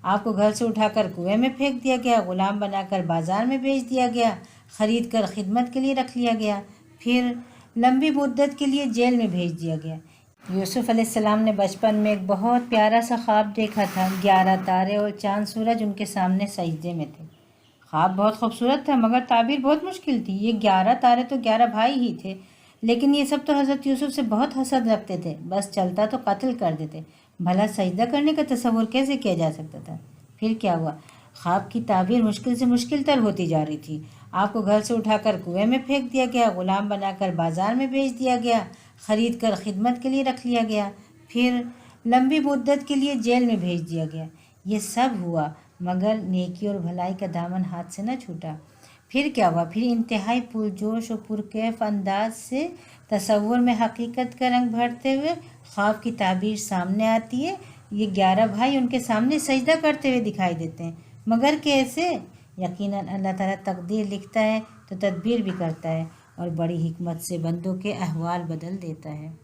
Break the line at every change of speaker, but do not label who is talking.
آپ کو گھر سے اٹھا کر کنویں میں پھینک دیا گیا، غلام بنا کر بازار میں بھیج دیا گیا، خرید کر خدمت کے لیے رکھ لیا گیا، پھر لمبی مدت کے لیے جیل میں بھیج دیا گیا۔ یوسف علیہ السلام نے بچپن میں ایک بہت پیارا سا خواب دیکھا تھا۔ 11 تارے اور چاند سورج ان کے سامنے سجدے میں تھے۔ خواب بہت خوبصورت تھا مگر تعبیر بہت مشکل تھی۔ یہ 11 تارے تو 11 بھائی ہی تھے، لیکن یہ سب تو حضرت یوسف سے بہت حسد رکھتے تھے، بس چلتا تو قتل کر دیتے۔ بھلا سجدہ کرنے کا تصور کیسے کیا جا سکتا تھا؟ پھر کیا ہوا؟ خواب کی تعبیر مشکل سے مشکل تر ہوتی جا رہی تھی۔ آپ کو گھر سے اٹھا کر کنویں میں پھینک دیا گیا، غلام بنا کر بازار میں بھیج دیا گیا، خرید کر خدمت کے لیے رکھ لیا گیا، پھر لمبی مدت کے لیے جیل میں بھیج دیا گیا۔ یہ سب ہوا مگر نیکی اور بھلائی کا دامن ہاتھ سے نہ چھوٹا۔ پھر کیا ہوا؟ پھر انتہائی پرجوش اور پرکیف انداز سے تصور میں حقیقت کا رنگ بھرتے ہوئے خواب کی تعبیر سامنے آتی ہے۔ یہ 11 بھائی ان کے سامنے سجدہ کرتے ہوئے دکھائی دیتے ہیں، مگر کیسے؟ یقیناً اللہ تعالیٰ تقدیر لکھتا ہے تو تدبیر بھی کرتا ہے، اور بڑی حکمت سے بندوں کے احوال بدل دیتا ہے۔